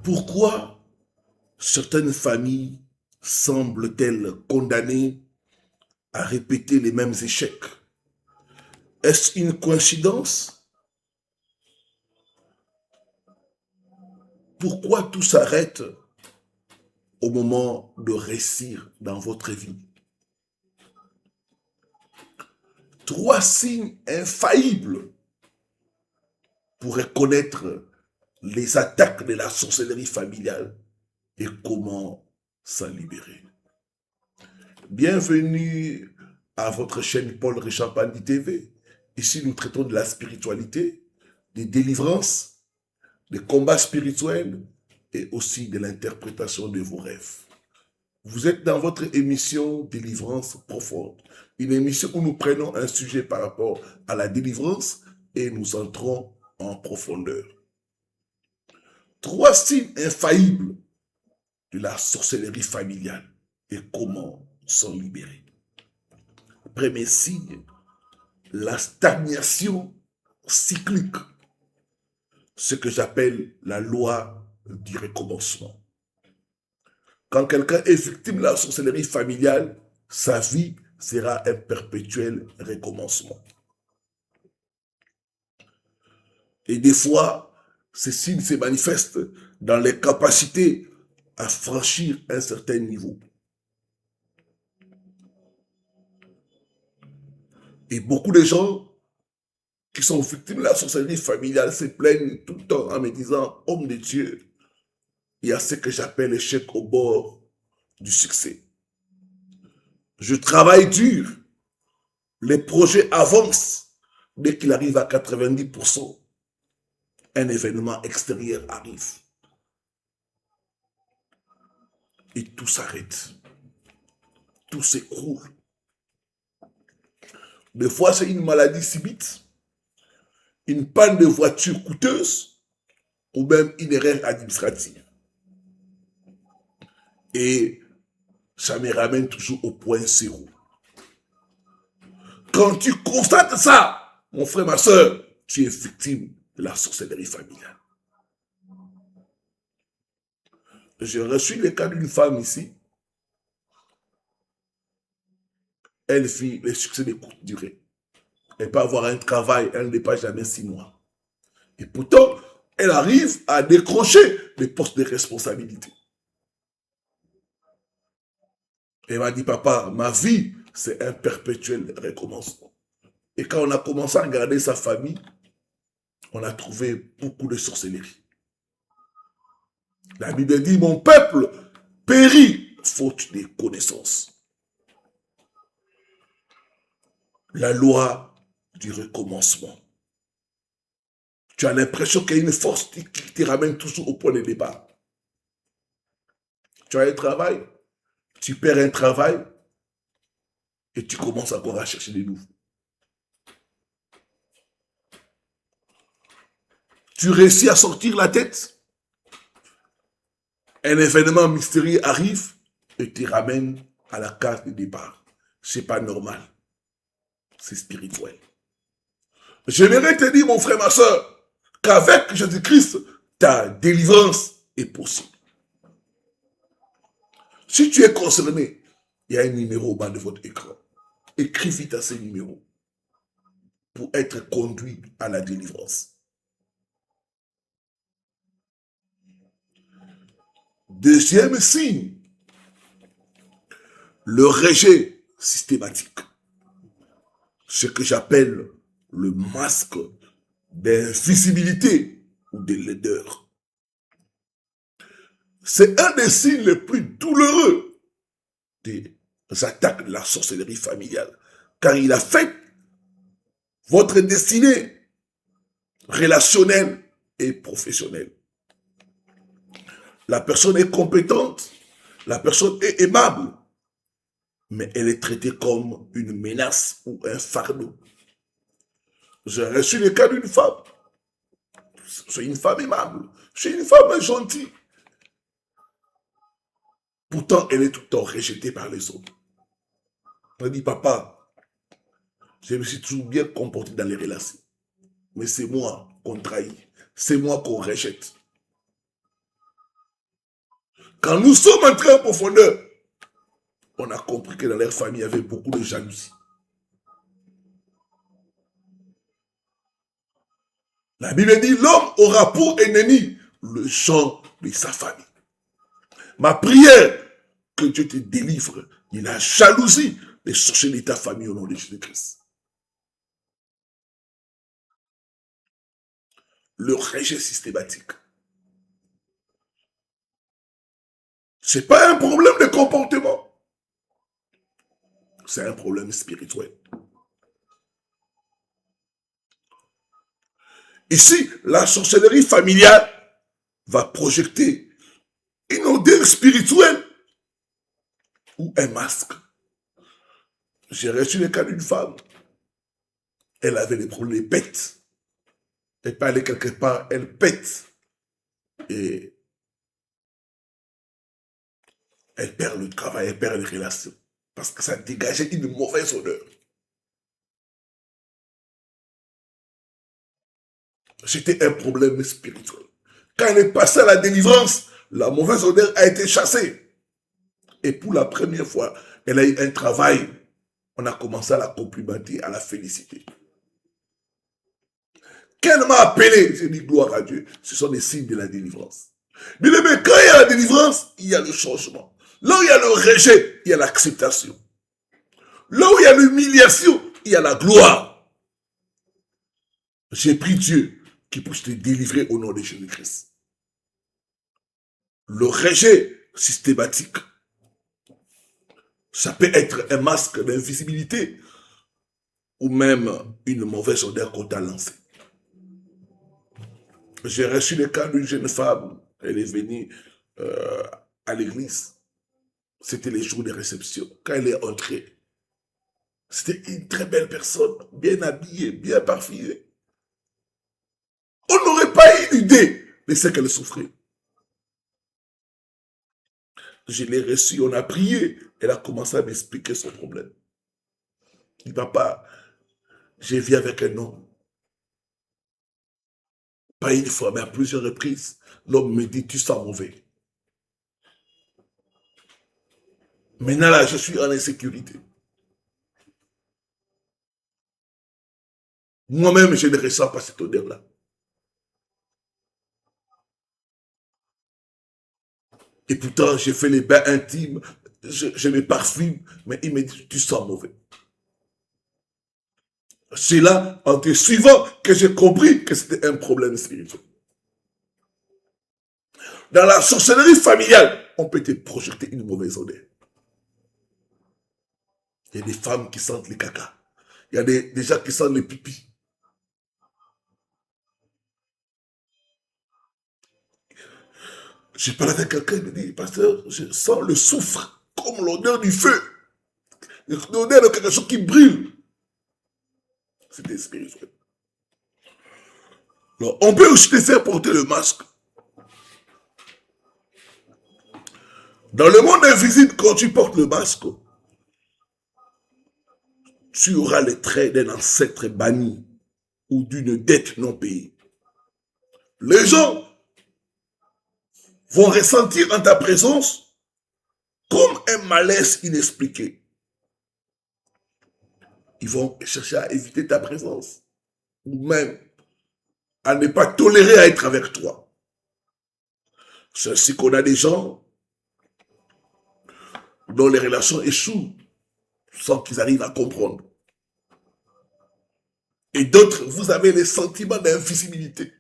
Pourquoi certaines familles semblent-elles condamnées à répéter les mêmes échecs? Est-ce une coïncidence? Pourquoi tout s'arrête au moment de réussir dans votre vie? Trois signes infaillibles pour reconnaître les attaques de la sorcellerie familiale et comment s'en libérer. Bienvenue à votre chaîne Paul Richard Pandi TV. Ici, nous traitons de la spiritualité, des délivrances, des combats spirituels et aussi de l'interprétation de vos rêves. Vous êtes dans votre émission Délivrance profonde, une émission où nous prenons un sujet par rapport à la délivrance et nous entrons en profondeur. Trois signes infaillibles de la sorcellerie familiale et comment s'en libérer. Premier signe, la stagnation cyclique, ce que j'appelle la loi du recommencement. Quand quelqu'un est victime de la sorcellerie familiale, sa vie sera un perpétuel recommencement. Et des fois, ces signes se manifestent dans les capacités à franchir un certain niveau. Et beaucoup de gens qui sont victimes de la sorcellerie familiale se plaignent tout le temps en me disant, homme de Dieu, il y a ce que j'appelle l'échec au bord du succès. Je travaille dur, les projets avancent, dès qu'il arrive à 90%, un événement extérieur arrive. Et tout s'arrête. Tout s'écroule. Des fois, c'est une maladie subite, une panne de voiture coûteuse, ou même une erreur administrative. Et ça me ramène toujours au point zéro. Quand tu constates ça, mon frère, ma soeur, tu es victime de la sorcellerie familiale. J'ai reçu le cas d'une femme ici. Elle vit les succès de courte durée. Elle peut avoir un travail, elle ne dépasse jamais 6 mois. Et pourtant, elle arrive à décrocher des postes de responsabilité. Elle m'a dit, papa, ma vie, c'est un perpétuel recommencement. Et quand on a commencé à regarder sa famille, on a trouvé beaucoup de sorcellerie. La Bible dit, mon peuple périt faute de connaissances. La loi du recommencement. Tu as l'impression qu'il y a une force qui te ramène toujours au point de départ. Tu as un travail, tu perds un travail et tu commences encore à chercher des nouveaux. Tu réussis à sortir la tête, un événement mystérieux arrive et te ramène à la case de départ. C'est pas normal. C'est spirituel. J'aimerais te dire, mon frère, ma soeur, qu'avec Jésus-Christ, ta délivrance est possible. Si tu es concerné, il y a un numéro au bas de votre écran. Écris vite à ce numéro pour être conduit à la délivrance. Deuxième signe, le rejet systématique. Ce que j'appelle le masque d'invisibilité ou de laideur. C'est un des signes les plus douloureux des attaques de la sorcellerie familiale, car il affecte votre destinée relationnelle et professionnelle. La personne est compétente, la personne est aimable, mais elle est traitée comme une menace ou un fardeau. J'ai reçu le cas d'une femme. C'est une femme aimable, c'est une femme gentille. Pourtant, elle est tout le temps rejetée par les autres. Elle dit, papa, je me suis toujours bien comporté dans les relations. Mais c'est moi qu'on trahit. C'est moi qu'on rejette. Quand nous sommes entrés en profondeur, on a compris que dans leur famille, il y avait beaucoup de jalousie. La Bible dit, l'homme aura pour ennemi le genre de sa famille. Ma prière, que Dieu te délivre de la jalousie des sorciers de ta famille au nom de Jésus-Christ. Le rejet systématique. Ce n'est pas un problème de comportement. C'est un problème spirituel. Ici, la sorcellerie familiale va projeter une odeur spirituelle ou un masque. J'ai reçu le cas d'une femme. Elle avait des problèmes de pète. Elle peut aller quelque part, elle pète. Et elle perd le travail, elle perd les relations. Parce que ça dégageait une mauvaise odeur. C'était un problème spirituel. Quand elle est passée à la délivrance, la mauvaise odeur a été chassée. Et pour la première fois, elle a eu un travail. On a commencé à la complimenter, à la féliciter. Qu'elle m'a appelé, j'ai dit gloire à Dieu. Ce sont des signes de la délivrance. Mais quand il y a la délivrance, il y a le changement. Là où il y a le rejet, il y a l'acceptation. Là où il y a l'humiliation, il y a la gloire. J'ai pris Dieu qui puisse te délivrer au nom de Jésus-Christ. Le rejet systématique, ça peut être un masque d'invisibilité ou même une mauvaise odeur qu'on t'a lancée. J'ai reçu le cas d'une jeune femme, elle est venue à l'église. C'était les jours de réception. Quand elle est entrée, c'était une très belle personne, bien habillée, bien parfumée. On n'aurait pas eu l'idée de ce qu'elle souffrait. Je l'ai reçue, on a prié. Elle a commencé à m'expliquer son problème. Il dit, papa, j'ai vu avec un homme. Pas une fois, mais à plusieurs reprises. L'homme me dit, tu sens mauvais. Maintenant là, je suis en insécurité. Moi-même, je ne ressens pas cette odeur-là. Et pourtant, j'ai fait les bains intimes, je me parfume, mais il me dit, tu sens mauvais. C'est là, en te suivant, que j'ai compris que c'était un problème spirituel. Dans la sorcellerie familiale, on peut te projeter une mauvaise odeur. Il y a des femmes qui sentent les caca. Il y a des gens qui sentent les pipis. J'ai parlé avec quelqu'un, il me dit, pasteur, je sens le soufre, comme l'odeur du feu. L'odeur de quelque chose qui brûle. C'était spirituel. Alors, on peut aussi te faire porter le masque. Dans le monde invisible, quand tu portes le masque, tu auras les traits d'un ancêtre banni ou d'une dette non payée. Les gens vont ressentir en ta présence comme un malaise inexpliqué. Ils vont chercher à éviter ta présence ou même à ne pas tolérer à être avec toi. C'est ainsi qu'on a des gens dont les relations échouent sans qu'ils arrivent à comprendre. Et d'autres, vous avez les sentiments d'invisibilité.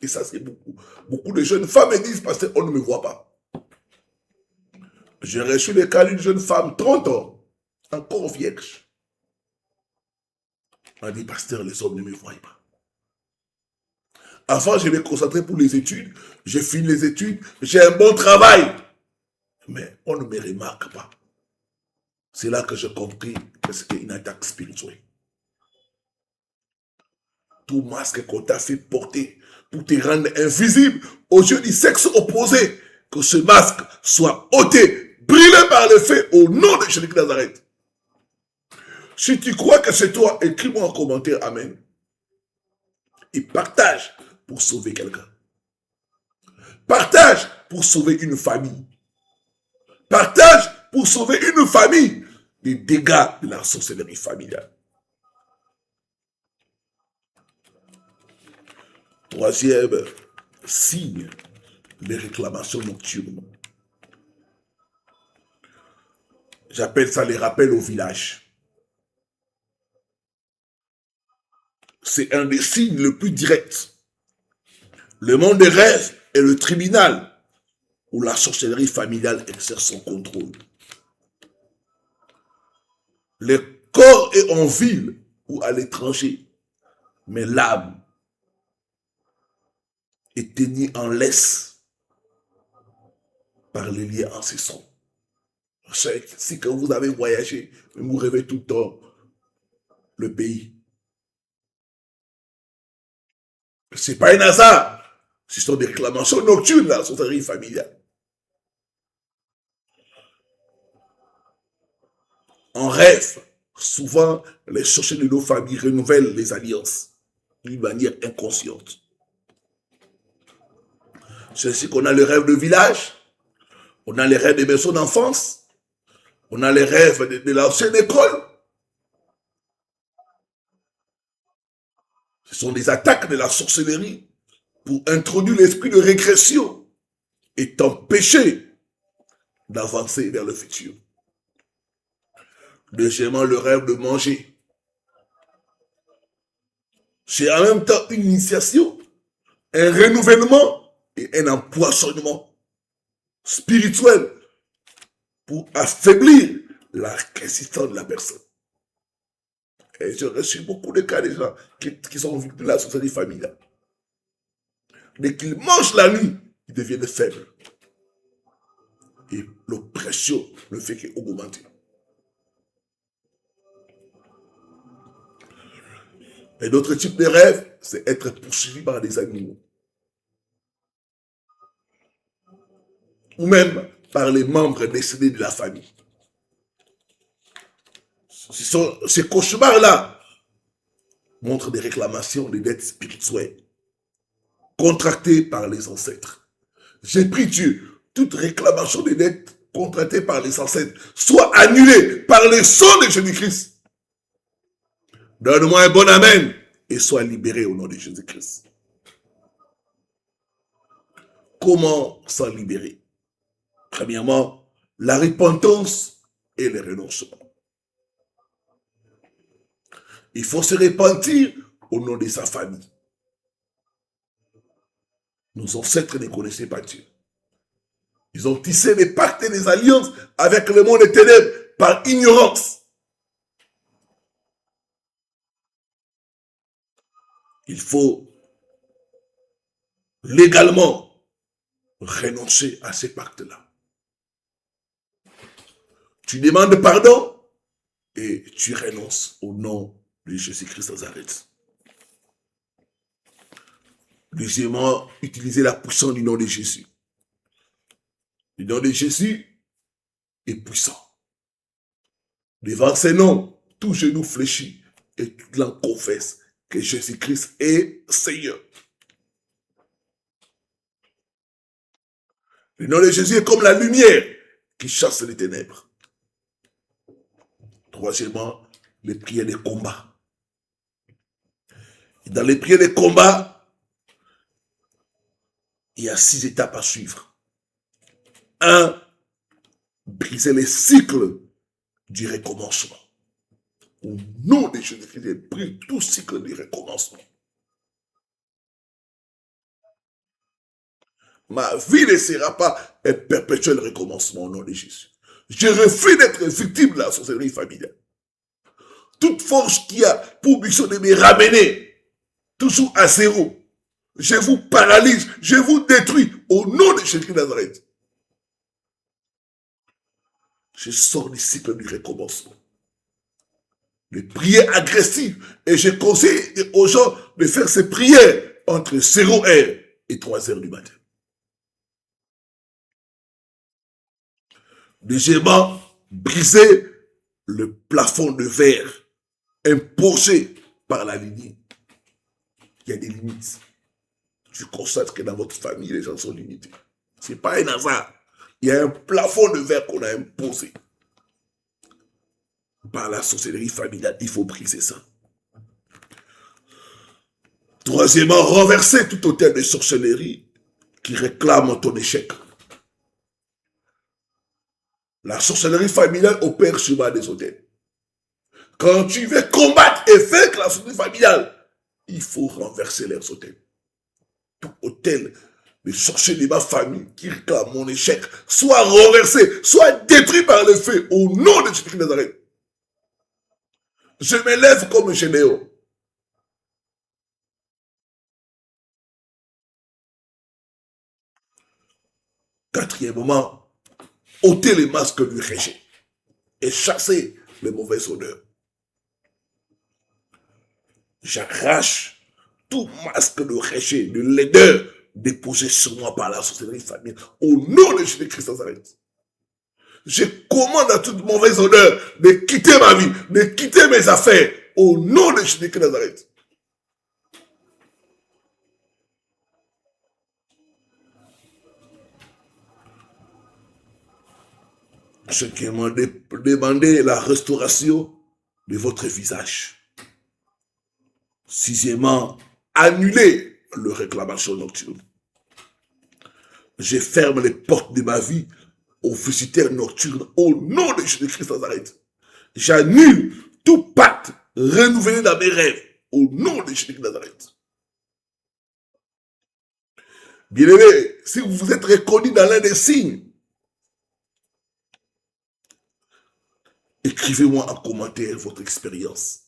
Et ça, c'est beaucoup. Beaucoup de jeunes femmes me disent, parce qu'on ne me voit pas. J'ai reçu le cas d'une jeune femme, 30 ans, encore vierge. Elle dit, pasteur, les hommes ne me voient pas. Avant, je me concentrais pour les études. J'ai fini les études. J'ai un bon travail. Mais on ne me remarque pas. C'est là que j'ai compris que c'était une attaque spirituelle. Tout masque qu'on t'a fait porter pour te rendre invisible aux yeux du sexe opposé, que ce masque soit ôté, brûlé par le feu au nom de Jésus de Nazareth. Si tu crois que c'est toi, écris-moi en commentaire Amen. Et partage pour sauver quelqu'un. Partage pour sauver une famille. Partage pour sauver une famille des dégâts de la sorcellerie familiale. Troisième signe, les réclamations nocturnes. J'appelle ça les rappels au village. C'est un des signes les plus directs. Le monde des rêves est le tribunal où la sorcellerie familiale exerce son contrôle. Le corps est en ville ou à l'étranger, mais l'âme est tenue en laisse par les liens ancestraux. Si quand vous avez voyagé, vous rêvez tout le temps le pays. C'est pas un hasard. Ce sont des réclamations nocturnes, la sorcellerie familiale. En rêve, souvent, les sorciers de nos familles renouvellent les alliances d'une manière inconsciente. C'est ainsi qu'on a le rêve de village, on a les rêves des maisons d'enfance, on a les rêves de l'ancienne école. Ce sont des attaques de la sorcellerie pour introduire l'esprit de régression et t'empêcher d'avancer vers le futur. Deuxièmement, le rêve de manger. C'est en même temps une initiation, un renouvellement et un empoisonnement spirituel pour affaiblir la résistance de la personne. Et j'ai reçu beaucoup de cas de gens qui sont victimes de la sorcellerie familiale. Dès qu'ils mangent la nuit, ils deviennent faibles. Et l'oppression ne fait qu'augmenter. Et d'autres types de rêves, c'est être poursuivi par des animaux. Ou même par les membres décédés de la famille. Ces cauchemars-là montrent des réclamations de dettes spirituelles contractées par les ancêtres. J'ai pris Dieu, toute réclamation de dettes contractées par les ancêtres soit annulée par le sang de Jésus-Christ. Donne-moi un bon amen et sois libéré au nom de Jésus-Christ. Comment s'en libérer? Premièrement, la repentance et le renoncement. Il faut se repentir au nom de sa famille. Nos ancêtres ne connaissaient pas Dieu. Ils ont tissé des pactes et des alliances avec le monde des ténèbres par ignorance. Il faut légalement renoncer à ces pactes-là. Tu demandes pardon et tu renonces au nom de Jésus-Christ Nazareth. Deuxièmement, utiliser la puissance du nom de Jésus. Le nom de Jésus est puissant. Devant ces noms, tout genou fléchit et toute langue confesse que Jésus-Christ est Seigneur. Le nom de Jésus est comme la lumière qui chasse les ténèbres. Troisièmement, les prières de combat. Et dans les prières de combat, il y a 6 étapes à suivre. 1. Briser les cycles du recommencement. Au nom de Jésus-Christ, j'ai brisé tout cycle du recommencement. Ma vie ne sera pas un perpétuel recommencement au nom de Jésus. Je refuse d'être victime de la sorcellerie familiale. Toute force qui a pour but de me ramener toujours à zéro, je vous paralyse, je vous détruis au nom de Jésus de Nazareth. Je sors du cycle du recommencement. Les prières agressives. Et je conseille aux gens de faire ces prières entre 0h et 3h du matin. Deuxièmement, briser le plafond de verre imposé par la lignée. Il y a des limites. tu constates que dans votre famille, les gens sont limités. Ce n'est pas un hasard. Il y a un plafond de verre qu'on a imposé par la sorcellerie familiale. Il faut briser ça. Troisièmement, renverser tout autel de sorcellerie qui réclame ton échec. La sorcellerie familiale opère sur des autels. Quand tu veux combattre et vaincre la sorcellerie familiale, il faut renverser leurs autels. Tout autel de sorcellerie de ma famille qui réclame mon échec soit renversé, soit détruit par le feu au nom de Jésus-Christ de Nazareth. Je m'élève comme Gédéon. Quatrièmement, ôter les masques du rejet et chasser les mauvaises odeurs. J'arrache tout masque de rejet, de laideur déposé sur moi par la sorcellerie familiale au nom de Jésus-Christ de Nazareth. Je commande à toute mauvaise odeur de quitter ma vie, de quitter mes affaires au nom de Jésus-Christ de Nazareth. Ce qui m'a demandé la restauration de votre visage. Sixièmement, annuler le réclamation nocturne. Je ferme les portes de ma vie aux visiteurs nocturnes au nom de Jésus-Christ de Nazareth. J'annule tout pacte renouvelé dans mes rêves au nom de Jésus-Christ de Nazareth. Bien-aimés, si vous vous êtes reconnu dans l'un des signes, écrivez-moi en commentaire votre expérience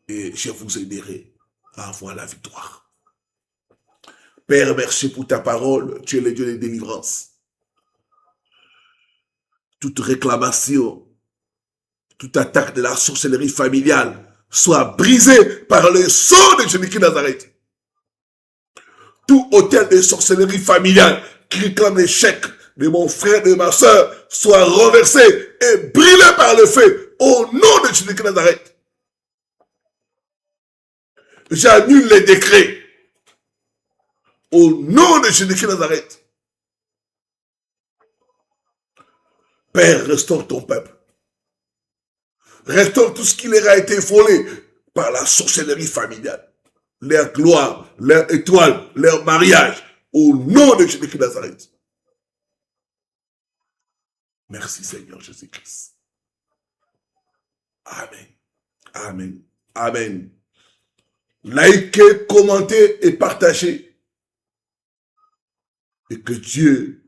et je vous aiderai à avoir la victoire. Père, merci pour ta parole. Tu es le Dieu de délivrance. Toute réclamation, toute attaque de la sorcellerie familiale soit brisée par le sang de Jésus-Christ de Nazareth. Tout autel de sorcellerie familiale qui réclame l'échec de mon frère, de ma soeur, soit renversé et brûlé par le feu au nom de Jésus-Christ de Nazareth. J'annule les décrets au nom de Jésus-Christ de Nazareth. Père, restaure ton peuple. Restaure tout ce qui leur a été volé par la sorcellerie familiale. Leur gloire, leur étoile, leur mariage, au nom de Jésus-Christ de Nazareth. Merci Seigneur Jésus-Christ. Amen. Amen. Amen. Likez, commentez et partagez. Et que Dieu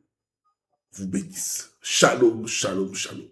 vous bénisse. Shalom, shalom, shalom.